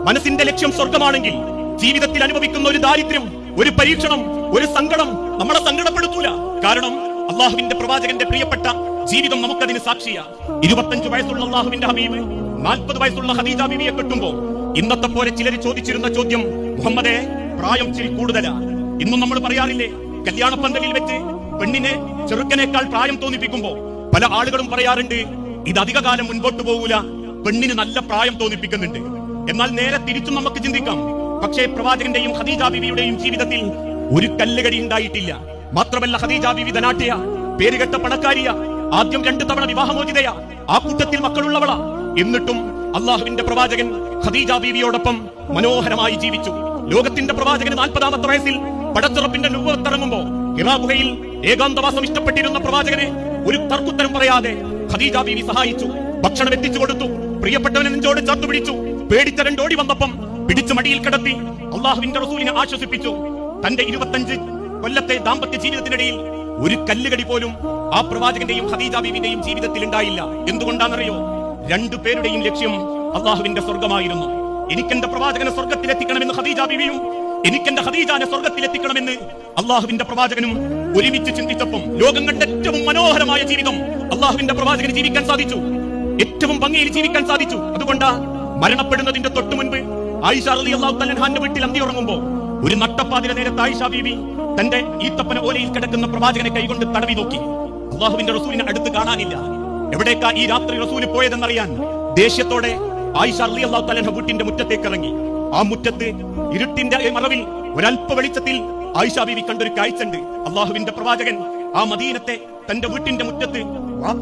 മനസ്സിന്റെ ലക്ഷ്യം സ്വർഗമാണെങ്കിൽ ജീവിതത്തിൽ അനുഭവിക്കുന്ന ഒരു ദാരിദ്ര്യം, ഒരു പരീക്ഷണം, ഒരു സങ്കടം നമ്മളെ സങ്കടപ്പെടുത്തൂല. കാരണം അള്ളാഹുവിന്റെ പ്രവാചകന്റെ പ്രിയപ്പെട്ട ജീവിതം നമുക്കതിന് സാക്ഷിയാ. 25 വയസ്സുള്ള അള്ളാഹുവിന്റെ ഹബീബ് 40 വയസ്സുള്ള ഖദീജ ബീവിയെ കെട്ടുമ്പോ ഇന്നത്തെ പോലെ ചിലർ ചോദിച്ചിരുന്ന ചോദ്യം, മുഹമ്മദേ പ്രായം ചിരി കൂടുതലാ. ഇന്നും നമ്മൾ പറയാറില്ലേ, കല്യാണ പന്തലിൽ വെച്ച് പെണ്ണിനെ ചെറുക്കനേക്കാൾ പ്രായം തോന്നിപ്പിക്കുമ്പോ പല ആളുകളും പറയാറുണ്ട്, ഇത് അധിക കാലം മുൻപോട്ട് പോകൂല, പെണ്ണിന് നല്ല പ്രായം തോന്നിപ്പിക്കുന്നുണ്ട്. എന്നാൽ നേരെ തിരിച്ചും നമുക്ക് ചിന്തിക്കാം. പക്ഷേ പ്രവാചകന്റെയും ഖദീജ ബീവിയുടെയും ജീവിതത്തിൽ ഒരു കല്ലുകടി ഉണ്ടായിട്ടില്ല. മാത്രമല്ല ഖദീജ ബീവി ധനാഢ്യ, പേരുകെട്ട പണക്കാരിയ, ആദ്യം 2 തവണ വിവാഹമോചിതയാ, ആ കൂട്ടത്തിൽ മക്കളുള്ളവളാ. എന്നിട്ടും അള്ളാഹുവിന്റെ പ്രവാചകൻ ഖദീജ ബീവിയോടൊപ്പം മനോഹരമായി ജീവിച്ചു. ലോകത്തിന്റെ പ്രവാചകന് 40-ാമത്തെ വയസ്സിൽ പടച്ചുറപ്പിന്റെ നുബുവത്തിറങ്ങുമ്പോ ഹിറാ ഗുഹയിൽ ഏകാന്തവാസം ഇഷ്ടപ്പെട്ടിരുന്ന പ്രവാചകനെ ഒരു തർക്കുത്തരം പറയാതെ ഖദീജ ബീവി സഹായിച്ചു, ഭക്ഷണം എത്തിച്ചു കൊടുത്തു, പ്രിയപ്പെട്ടവനെ നെഞ്ചോട് ചേർത്തു പിടിച്ചു. പേടിച്ച രണ്ടോടി വന്നപ്പം പിടിച്ചു മടിയിൽ കിടത്തി അള്ളാഹുവിന്റെ റസൂലിനെ ആശ്വസിപ്പിച്ചു. തന്റെ 25 കൊല്ലത്തെ ദാമ്പത്യ ജീവിതത്തിനിടയിൽ ഒരു കല്ലുകടി പോലും ആ പ്രവാചകന്റെയും ഖദീജ ബീവിന്റെയും ജീവിതത്തിൽ ഉണ്ടായില്ല. എന്തുകൊണ്ടാണെന്നറിയോ? 2 പേരുടെയും ലക്ഷ്യം അള്ളാഹുവിന്റെ സ്വർഗമായിരുന്നു. എനിക്കെന്റെ പ്രവാചകനെ സ്വർഗത്തിലെത്തിക്കണമെന്ന് ഖദീജ ബീവിയും, എനിക്കെന്റെ ഖദീജാനെ സ്വർഗത്തിലെത്തിക്കണമെന്ന് അള്ളാഹുവിന്റെ പ്രവാചകനും ഒരുമിച്ച് ചിന്തിച്ചപ്പം ലോകം കണ്ട ഏറ്റവും മനോഹരമായ ജീവിതം അള്ളാഹുവിന്റെ പ്രവാചകന് ജീവിക്കാൻ സാധിച്ചു. ഏറ്റവും ഭംഗിയിൽ ജീവിക്കാൻ സാധിച്ചു. അതുകൊണ്ടാ മരണപ്പെടുന്നതിന്റെ തൊട്ടു മുൻപ് ആയിഷ റളിയല്ലാഹു തആല അൻഹാന്റെ വീട്ടിൽ അന്തിയുറങ്ങുമ്പോ ഒരു നട്ടപ്പാതിര നേരത്ത് ആയിഷ ബീവി തന്റെ ഈത്തപ്പന ഓലയിൽ കിടക്കുന്ന പ്രവാചകനെ കൈകൊണ്ട് തടവി നോക്കി. അള്ളാഹുവിന്റെ റസൂലിനെ അടുത്ത് കാണാനില്ല. എവിടേക്കാ ഈ രാത്രി റസൂല് പോയതെന്നറിയാൻ ദേഷ്യത്തോടെ ആയിഷ റളിയല്ലാഹു തആല വീട്ടിന്റെ മുറ്റത്തേക്ക് ഇറങ്ങി. ആ മുറ്റത്ത് ഇരുട്ടിന്റെ മറവിൽ ഒരല്പ വെളിച്ചത്തിൽ ആയിഷ ബീവി കണ്ടൊരു കാഴ്ചണ്ട്. അള്ളാഹുവിന്റെ പ്രവാചകൻ ആ മദീനത്തെ തന്റെ വീട്ടിന്റെ മുറ്റത്ത്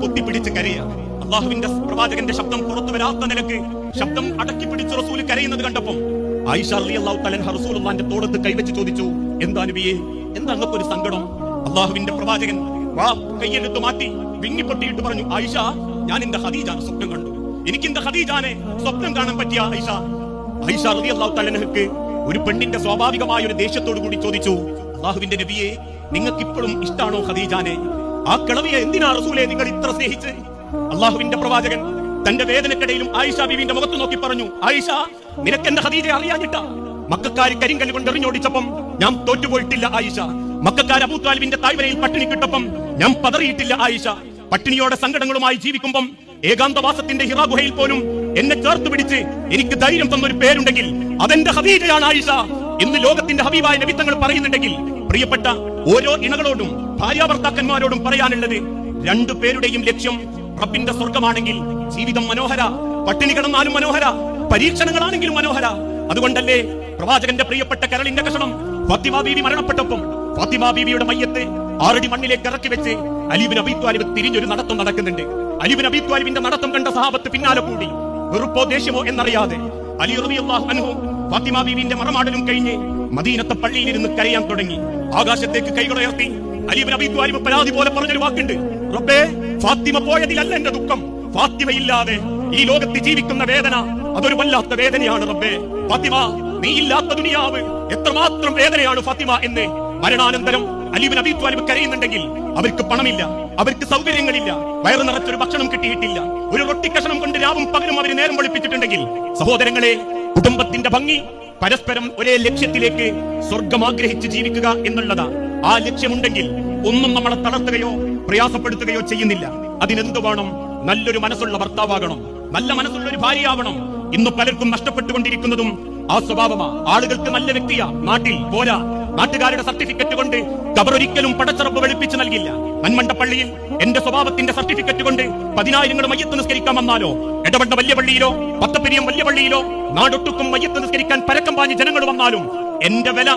പൊത്തിപ്പിടിച്ച് കരയ. അള്ളാഹുവിന്റെ പ്രവാചകന്റെ ശബ്ദം പുറത്തു വരാത്ത നിലക്ക് ശബ്ദം അടക്കി പിടിച്ച് റസൂല് കരയുന്നത് കണ്ടപ്പം ആയിഷ റളിയല്ലാഹു തആല റസൂലുള്ളാഹിന്റെ തോളത്ത് കൈവച്ച് ചോദിച്ചു, എന്താ നബിയേ, എന്താ അങ്ങക്കൊരു സങ്കടം? അള്ളാഹുവിന്റെ പ്രവാചകൻ കൈയെടുത്ത് മാറ്റി വിങ്ങിപ്പൊട്ടിയിട്ട് പറഞ്ഞു, ആയിഷ, ഞാൻ എന്റെ ഖദീജാനെ സ്വപ്നം കണ്ടു. എനിക്ക് എന്റെ ഖദീജാനെ സ്വപ്നം കാണാൻ പറ്റിയ ആയിഷ. ആയിഷ റളിയല്ലാഹു തആലക്ക് ഒരു പെണ്ണിന്റെ സ്വാഭാവികമായ ഒരു ദേഷ്യത്തോടു കൂടി ചോദിച്ചു, അള്ളാഹുവിന്റെ നബിയെ, നിങ്ങൾക്ക് ഇപ്പോഴും ഇഷ്ടാണോ ഖദീജാനെ? ആ കിളവിയെ എന്തിനാ റസൂലെ നിങ്ങൾ ഇത്ര സ്നേഹിച്ച്? അള്ളാഹുവിന്റെ പ്രവാചകൻ തന്റെ വേദനക്കിടയിലും ആയിഷ ബീവിന്റെ മുഖത്ത് നോക്കി പറഞ്ഞു, ആയിഷ, നിനക്ക് എന്റെ ഖദീജയെ അറിയാഞ്ഞിട്ടാ? മക്കക്കാര് കരിങ്കല്ല് കൊണ്ട് എറിഞ്ഞോടിച്ചപ്പം ഞാൻ തോറ്റുപോയിട്ടില്ല ആയിഷ. മക്കക്കാർ അബൂ ത്വാലിബിന്റെ തായ്വരയിൽ പട്ടിണി കിട്ടപ്പം ഞാൻ പതറിയിട്ടില്ല ആയിഷ. പട്ടിണിയോടെ സങ്കടങ്ങളുമായി ജീവിക്കുമ്പം ഏകാന്തവാസത്തിന്റെ ഹിറാ ഗുഹയിൽ പോലും എന്നെ ചേർത്ത് പിടിച്ച് എനിക്ക് ധൈര്യം തന്നൊരു പേരുണ്ടെങ്കിൽ അതെന്റെ ഖദീജയാണ് ആയിഷ എന്ന് ലോകത്തിന്റെ ഹബീബായ നബി തങ്ങൾ പറയുന്നുണ്ടെങ്കിൽ, പ്രിയപ്പെട്ട ഓരോ ഇണകളോടും ഭാര്യാഭർത്താക്കന്മാരോടും പറയാനുള്ളത്, 2 പേരുടെയും ലക്ഷ്യം റബ്ബിന്റെ സ്വർഗമാണെങ്കിൽ ജീവിതം മനോഹര, പട്ടിണി കിടന്നാലും മനോഹര, പരീക്ഷണങ്ങളാണെങ്കിലും മനോഹര. അതുകൊണ്ടല്ലേ പ്രവാചകന്റെ പ്രിയപ്പെട്ട കരളിന്റെ കഷണം ഫാത്തിമ ബീവി മരണപ്പെട്ടപ്പം ഫാത്തിമ ബീവിയുടെ മയ്യത്ത് 6 അടി മണ്ണിലേക്ക് ഇറക്കി വെച്ച് അലി ഇബ്നു അബീ ത്വാലിബ് തിരിഞ്ഞൊരു നടത്തം നടക്കുന്നുണ്ട്. അലി ഇബ്നു അബീ ത്വാലിബിന്റെ നടത്തം കണ്ട സഹാബത്ത് പിന്നാലെ കൂടി. വെറുപ്പോ ദേഷ്യമോ എന്നറിയാതെ അലി റളിയല്ലാഹു അൻഹു ഫാത്തിമ ബീവിന്റെ മറമാടലും കഴിഞ്ഞ് മദീനത്തെ പള്ളിയിലിരുന്ന് കരയാൻ തുടങ്ങി. ആകാശത്തേക്ക് കൈകളുയർത്തി അലി ഇബ്നു അബീ ത്വാലിബ് പരാതി പോലെ പറഞ്ഞൊരു വാക്കുണ്ട്, റബ്ബേ, ഫാത്തിമ പോയതിലല്ല എന്റെ ദുഃഖം, ഫാത്തിമയില്ലാതെ ഈ ലോകത്ത് ജീവിക്കുന്ന വേദന അതൊരു വല്ലാത്ത വേദനയാണ് റബ്ബേ. ഫാത്തിമ, നീ ഇല്ലാത്ത ദുനിയാവ് എത്രമാത്രം വേദനയാണ് ഫാത്തിമ എന്ന് മരണാനന്തരം അലി ഇബ്നു അബീ ത്വാലിബ് കരയുന്നുണ്ടെങ്കിൽ അവർക്ക് പണമില്ല, അവർക്ക് സൗകര്യങ്ങളില്ല, വയറു നിറച്ചൊരു ഭക്ഷണം കിട്ടിയിട്ടില്ല, ഒരു റൊട്ടിക്കഷണം കൊണ്ട് രാവും പകലും അവര് നേരം വെളുപ്പിച്ചിട്ടുണ്ടെങ്കിൽ, സഹോദരങ്ങളെ, കുടുംബത്തിന്റെ ഭംഗി പരസ്പരം ഒരേ ലക്ഷ്യത്തിലേക്ക് സ്വർഗം ആഗ്രഹിച്ച് ജീവിക്കുക എന്നുള്ളതാ. ആ ലക്ഷ്യമുണ്ടെങ്കിൽ ഒന്നും നമ്മളെ തളർത്തുകയോ പ്രയാസപ്പെടുത്തുകയോ ചെയ്യുന്നില്ല. അതിനെന്തു വേണം? നല്ലൊരു മനസ്സുള്ള ഭർത്താവാകണം, നല്ല മനസ്സുള്ള ഒരു ഭാര്യയാവണം. ഇന്ന് പലർക്കും നഷ്ടപ്പെട്ടുകൊണ്ടിരിക്കുന്നതും ആ സ്വഭാവമാ. ആളുകൾക്ക് നല്ല വ്യക്തിയാ, നാട്ടിൽ പോരാ, നാട്ടുകാരുടെ സർട്ടിഫിക്കറ്റ് കൊണ്ട് ഖബറൊരിക്കലും പടച്ചറപ്പ് വെളുപ്പിച്ച് നൽകില്ല. നന്മണ്ട പള്ളിയിൽ എന്റെ സ്വഭാവത്തിന്റെ സർട്ടിഫിക്കറ്റ് കൊണ്ട് 10,000 മയ്യത്ത് നിസ്കരിക്കാൻ വന്നാലോ, ഇടപെട്ട വലിയ പള്ളിയിലോ, പത്തപ്പെരിയം വലിയ പള്ളിയിലോ, നാടൊട്ടുക്കും മയ്യത്ത് നിസ്കരിക്കാൻ പരക്കം പാഞ്ഞ് ജനങ്ങൾ വന്നാലും എന്റെ വില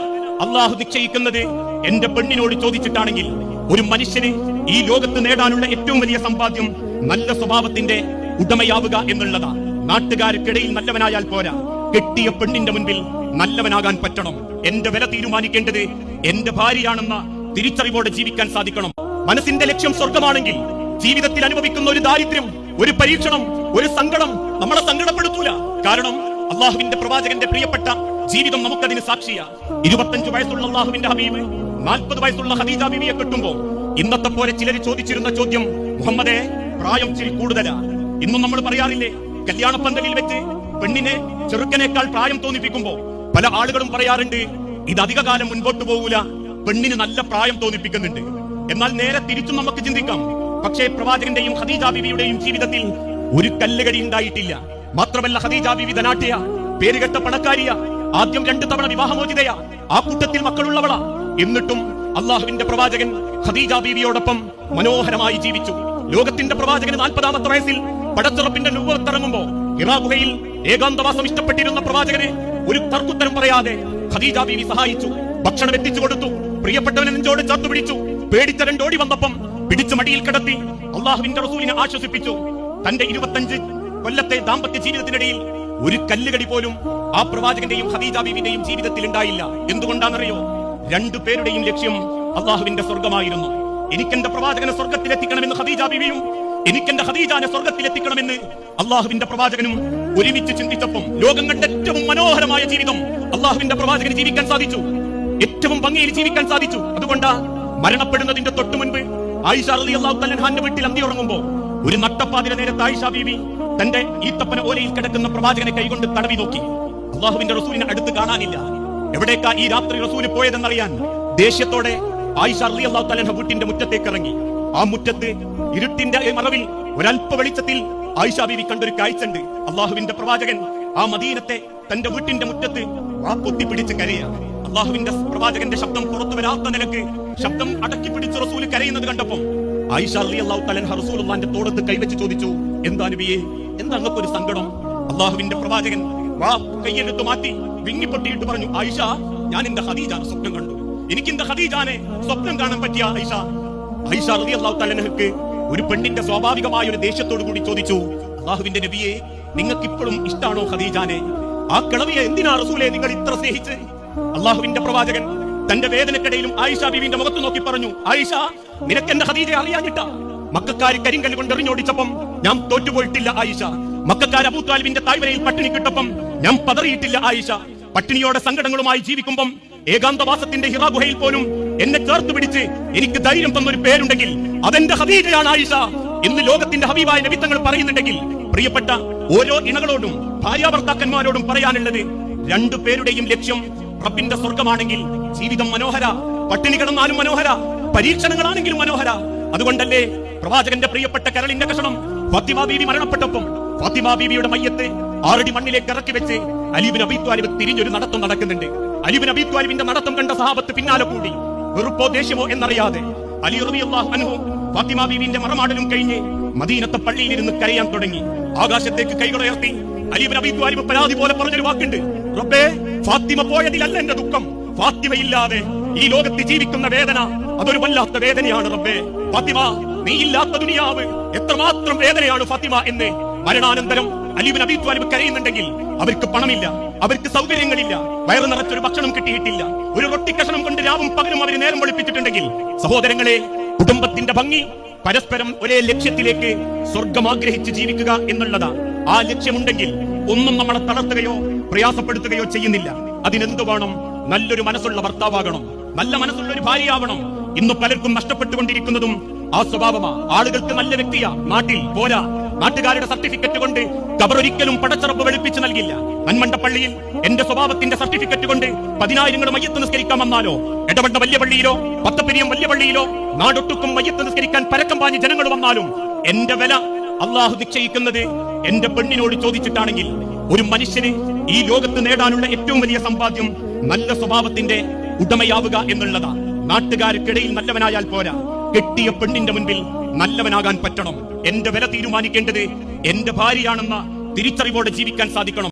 അള്ളാഹു നിശ്ചയിക്കുന്നത് എന്റെ പെണ്ണിനോട് ചോദിച്ചിട്ടാണെങ്കിൽ, ഒരു മനുഷ്യന് ഈ ലോകത്ത് നേടാനുള്ള ഏറ്റവും വലിയ സമ്പാദ്യം നല്ല സ്വഭാവത്തിന്റെ ഉടമയാവുക എന്നുള്ളതാ. നാട്ടുകാർക്കിടയിൽ നല്ലവനായാൽ പോരാ, കെട്ടിയ പെണ്ണിന്റെ മുൻപിൽ നല്ലവനാകാൻ പറ്റണം. എന്റെ വില തീരുമാനിക്കേണ്ടത് എന്റെ ഭാര്യയാണെന്ന തിരിച്ചറിവോടെ ജീവിക്കാൻ സാധിക്കണം. മനസ്സിന്റെ ലക്ഷ്യം സ്വർഗമാണെങ്കിൽ ജീവിതത്തിൽ അനുഭവിക്കുന്ന ഒരു ദാരിദ്ര്യം, ഒരു പരീക്ഷണം, ഒരു സങ്കടം നമ്മളെ സങ്കടപ്പെടുത്തൂല. കാരണം അള്ളാഹുവിന്റെ പ്രവാചകന്റെ പ്രിയപ്പെട്ട ജീവിതം നമുക്കതിന് സാക്ഷിയാ. 25 വയസ്സുള്ള അള്ളാഹുവിന്റെ ഹബീബ് 40 വയസ്സുള്ള ഖദീജ ബീവിയെ കെട്ടുമ്പോ ഇന്നത്തെ പോലെ ചിലർ ചോദിച്ചിരുന്ന ചോദ്യം, മുഹമ്മദേ, പ്രായം ചിരി കൂടുതലാ. ഇന്നും നമ്മൾ പറയാറില്ലേ, കല്യാണ പന്തലിൽ വെച്ച് പെണ്ണിനെ ചെറുക്കനേക്കാൾ പ്രായം തോന്നിപ്പിക്കുമ്പോ പല ആളുകളും പറയാറുണ്ട്, ഇത് അധിക കാലം മുൻപോട്ട് പോകൂല, പെണ്ണിന് നല്ല പ്രായം തോന്നിപ്പിക്കുന്നുണ്ട്. എന്നാൽ നേരെ തിരിച്ചും നമുക്ക് ചിന്തിക്കാം. പക്ഷേ പ്രവാചകന്റെയും ഖദീജ ബീവിയുടെയും ജീവിതത്തിൽ ഒരു കല്ലുകടി ഉണ്ടായിട്ടില്ല. മാത്രമല്ല, ഖദീജ ബീവി ധനാഢ്യ, പേരുകെട്ട പണക്കാരിയ, ആദ്യം 2 തവണ വിവാഹമോചിതയ, ആ കൂട്ടത്തിൽ മക്കളുള്ളവള. എന്നിട്ടും അള്ളാഹുവിന്റെ പ്രവാചകൻ ഖദീജ ബീവിയോടൊപ്പം മനോഹരമായി ജീവിച്ചു. ലോകത്തിന്റെ പ്രവാചകന് 40-ാമത്തെ വയസ്സിൽ പടച്ചുറപ്പിന്റെ നുബുവത്തിറങ്ങുമ്പോ ഹിറാ ഗുഹയിൽ ഏകാന്തവാസം ഇഷ്ടപ്പെട്ടിരുന്ന പ്രവാചകനെ ഒരു തർക്കുത്തരം പറയാതെ ഖദീജ ബീവി സഹായിച്ചു, ഭക്ഷണം എത്തിച്ചു കൊടുത്തു, പ്രിയപ്പെട്ടവനെ നെഞ്ചോട് ചേർത്ത് പിടിച്ചു. പേടിച്ച 2 ഓടി വന്നപ്പം പിടിച്ചു മടിയിൽ കിടത്തി അള്ളാഹുവിന്റെ റസൂലിനെ ആശ്വസിപ്പിച്ചു. തന്റെ 25 കൊല്ലത്തെ ദാമ്പത്യ ജീവിതത്തിനിടയിൽ ഒരു കല്ലുകടി പോലും ആ പ്രവാചകന്റെയും ഖദീജ ബീവിന്റെയും ജീവിതത്തിൽ ഉണ്ടായില്ല. എന്തുകൊണ്ടാണെന്നറിയോ? 2 പേരുടെയും ലക്ഷ്യം അള്ളാഹുവിന്റെ സ്വർഗമായിരുന്നു. എനിക്കെന്റെ പ്രവാചകനെ സ്വർഗത്തിലെത്തിക്കണമെന്ന് ഖദീജ ബീവിയും, എനിക്കെന്റെ ഖദീജാനെ സ്വർഗത്തിലെത്തിക്കണമെന്ന് അള്ളാഹുവിന്റെ പ്രവാചകനും ഒരുമിച്ച് ചിന്തിച്ചപ്പം ലോകം കണ്ട ഏറ്റവും മനോഹരമായ ജീവിതം അള്ളാഹുവിന്റെ പ്രവാചകന് ജീവിക്കാൻ സാധിച്ചു. ഏറ്റവും ഭംഗിയിൽ ജീവിക്കാൻ സാധിച്ചു. അതുകൊണ്ടാ മരണപ്പെടുന്നതിന്റെ തൊട്ടു മുൻപ് ആയിഷ റളിയല്ലാഹു തആല അൻഹാന്റെ വീട്ടിൽ അന്തിയുറങ്ങുമ്പോ ഒരു നട്ടപ്പാതിര നേരത്ത് ആയിഷ ബീവി തന്റെ ഈത്തപ്പന ഓലയിൽ കിടക്കുന്ന പ്രവാചകനെ കൈകൊണ്ട് തടവി നോക്കി. അള്ളാഹുവിന്റെ റസൂലിനെ അടുത്ത് കാണാനില്ല. എവിടേക്കാ ഈ രാത്രി റസൂല് പോയതെന്നറിയാൻ ദേഷ്യത്തോടെ ആയിഷ റളിയല്ലാഹു തആല അൻഹ വീട്ടിന്റെ മുറ്റത്തേക്ക് ഇറങ്ങി. ആ മുറ്റത്ത് ഇരുട്ടിന്റെ മറവിൽ ഒരല്പ വെളിച്ചത്തിൽ ആയിഷ ബീവി കണ്ടൊരു കാഴ്ചണ്ട്. അള്ളാഹുവിന്റെ പ്രവാചകൻ ആ മദീനത്തെ തന്റെ വീട്ടിന്റെ മുറ്റത്ത് പൊത്തിപ്പിടിച്ച് കരയാണ്. അള്ളാഹുവിന്റെ പ്രവാചകന്റെ ശബ്ദം പുറത്തു വരാത്ത നിലക്ക് ശബ്ദം അടക്കി പിടിച്ച് റസൂല് കരയുന്നത് കണ്ടപ്പോൾ ആയിഷ റളിയല്ലാഹു തആല അൻഹ റസൂലുള്ളാഹിന്റെ തോളത്ത് കൈവച്ച് ചോദിച്ചു, എന്താ നബിയേ, എന്താ അങ്ങക്കൊരു സങ്കടം? അള്ളാഹുവിന്റെ പ്രവാചകൻ കൈയെടുത്ത് മാറ്റി വിങ്ങിപ്പൊട്ടിയിട്ട് പറഞ്ഞു, ആയിഷ, ഞാൻ എന്റെ ഖദീജാനെ സ്വപ്നം കണ്ടു. എനിക്ക് എന്റെ ഖദീജാനെ സ്വപ്നം കാണാൻ പറ്റിയ ആയിഷ. ആയിഷ റളിയല്ലാഹു തആല അൻഹക്ക് ഒരു പെണ്ണിന്റെ സ്വാഭാവികമായ ഒരു ദേഷ്യത്തോടു കൂടി ചോദിച്ചു, അള്ളാഹുവിന്റെ നബിയെ, നിങ്ങൾക്ക് ഇപ്പോഴും ഇഷ്ടാണോ ഖദീജാനെ? ആ കിളവിയെ എന്തിനാ റസൂലെ നിങ്ങൾ ഇത്ര സ്നേഹിച്ച്? അള്ളാഹുവിന്റെ പ്രവാചകൻ തന്റെ വേദനക്കിടയിലും ആയിഷ ബീവിന്റെ മുഖത്ത് നോക്കി പറഞ്ഞു, ആയിഷ, നിനക്ക് എന്റെ ഖദീജയെ അറിയാഞ്ഞിട്ടാ? മക്കക്കാര് കരിങ്കല്ല് കൊണ്ട് എറിഞ്ഞോടിച്ചപ്പം ഞാൻ തോറ്റുപോയിട്ടില്ല ആയിഷ. മക്കക്കാർ അബൂ ത്വാലിബിന്റെ താഴ്വരയിൽ പട്ടിണി കിട്ടപ്പം ഞാൻ പതറിയിട്ടില്ല ആയിഷ. പട്ടിണിയോടെ സങ്കടങ്ങളുമായി ജീവിക്കുമ്പം ഏകാന്തവാസത്തിന്റെ ഹിറാ ഗുഹയിൽ പോലും എന്നെ ചേർത്ത് പിടിച്ച് എനിക്ക് ധൈര്യം തന്നൊരു പേരുണ്ടെങ്കിൽ അതെന്റെ ഖദീജയാണ് ആയിഷ എന്ന് ലോകത്തിന്റെ ഹബീബായ നബി തങ്ങൾ പറയുന്നുണ്ടെങ്കിൽ, പ്രിയപ്പെട്ട ഓരോ ഇണകളോടും ഭാര്യാഭർത്താക്കന്മാരോടും പറയാനുള്ളത്, 2 പേരുടെയും ലക്ഷ്യം റബ്ബിന്റെ സ്വർഗമാണെങ്കിൽ ജീവിതം മനോഹര, പട്ടിണി കിടന്നാലും മനോഹര, പരീക്ഷണങ്ങളാണെങ്കിലും മനോഹര. അതുകൊണ്ടല്ലേ പ്രവാചകന്റെ പ്രിയപ്പെട്ട കരളിന്റെ കഷണം ഫാത്തിമ ബീവി മരണപ്പെട്ടപ്പം ഫാത്തിമ ബീവിയുടെ മയ്യത്ത് 6 അടി മണ്ണിലേക്ക് ഇറക്കി വെച്ച് അലി ഇബ്നു അബീ ത്വാലിബ് തിരിഞ്ഞൊരു നടത്തം നടക്കുന്നുണ്ട്. അലി ഇബ്നു അബീ ത്വാലിബിന്റെ നടത്തം കണ്ട സഹാബത്ത് പിന്നാലെ കൂടി. വെറുപ്പോ ദേഷ്യമോ എന്നറിയാതെ അലി റളിയല്ലാഹു അൻഹു ഫാത്തിമ ബീവിന്റെ മറമാടലും കഴിഞ്ഞ് മദീനത്തെ പള്ളിയിലിരുന്ന് കരയാൻ തുടങ്ങി. ആകാശത്തേക്ക് കൈകളുയർത്തി അലി ഇബ്നു അബീ ത്വാലിബ് പരാതി പോലെ പറഞ്ഞൊരു വാക്കുണ്ട്, റബ്ബേ, ഫാത്തിമ പോയതിലല്ല എന്റെ ദുഃഖം, ഫാത്തിമയില്ലാതെ ഈ ലോകത്ത് ജീവിക്കുന്ന വേദന അതൊരു വല്ലാത്ത വേദനയാണ് റബ്ബേ. ഫാത്തിമ, നീ ഇല്ലാത്ത ദുനിയാവ് എത്രമാത്രം വേദനയാണ് ഫാത്തിമ എന്ന് മരണാനന്തരം അലി ഇബ്നു അബീ ത്വാലിബ് കരയുന്നുണ്ടെങ്കിൽ അവർക്ക് പണമില്ല, അവർക്ക് സൗകര്യങ്ങളില്ല, വയറു നിറച്ചൊരു ഭക്ഷണം കിട്ടിയിട്ടില്ല, ഒരു റൊട്ടിക്കഷണം കൊണ്ട് രാവും പകലും അവർ നേരം വെളുപ്പിച്ചിട്ടുണ്ടെങ്കിൽ, സഹോദരങ്ങളെ, കുടുംബത്തിന്റെ ഭംഗി പരസ്പരം ഒരേ ലക്ഷ്യത്തിലേക്ക് സ്വർഗം ആഗ്രഹിച്ച് ജീവിക്കുക എന്നുള്ളതാ. ആ ലക്ഷ്യമുണ്ടെങ്കിൽ ഒന്നും നമ്മളെ തളർത്തുകയോ പ്രയാസപ്പെടുത്തുകയോ ചെയ്യുന്നില്ല. അതിനെന്ത് വേണം? നല്ലൊരു മനസ്സുള്ള ഭർത്താവാകണം, നല്ല മനസ്സുള്ള ഒരു ഭാര്യയാവണം. ഇന്ന് പലർക്കും നഷ്ടപ്പെട്ടുകൊണ്ടിരിക്കുന്നതും ആ സ്വഭാവമാ. ആളുകൾക്ക് നല്ല വ്യക്തിയാ, നാട്ടിൽ പോരാ, നാട്ടുകാരുടെ സർട്ടിഫിക്കറ്റ് കൊണ്ട് ഖബറൊരിക്കലും പടച്ചറപ്പ് വെളുപ്പിച്ച് നൽകില്ല. നന്മണ്ട പള്ളിയിൽ എന്റെ സ്വഭാവത്തിന്റെ സർട്ടിഫിക്കറ്റ് കൊണ്ട് 10,000 മയ്യത്ത് നിസ്കരിക്കാൻ വന്നാലോ, ഇടവണ്ണ വലിയ പള്ളിയിലോ പത്തപ്പെരിയം വലിയ പള്ളിയിലോ നാടൊട്ടുക്കും മയ്യത്ത് നിസ്കരിക്കാൻ പരക്കം പാഞ്ഞ് ജനങ്ങൾ വന്നാലും എന്റെ വില അള്ളാഹു നിശ്ചയിക്കുന്നത് എന്റെ പെണ്ണിനോട് ചോദിച്ചിട്ടാണെങ്കിൽ, ഒരു മനുഷ്യന് ഈ ലോകത്ത് നേടാനുള്ള ഏറ്റവും വലിയ സമ്പാദ്യം നല്ല സ്വഭാവത്തിന്റെ ഉടമയാവുക എന്നുള്ളതാ. നാട്ടുകാർക്കിടയിൽ നല്ലവനായാൽ പോരാ, കെട്ടിയ പെണ്ണിന്റെ മുൻപിൽ നല്ലവനാകാൻ പറ്റണം. എന്റെ വില തീരുമാനിക്കേണ്ടത് എന്റെ ഭാര്യയാണെന്ന തിരിച്ചറിവോടെ ജീവിക്കാൻ സാധിക്കണം.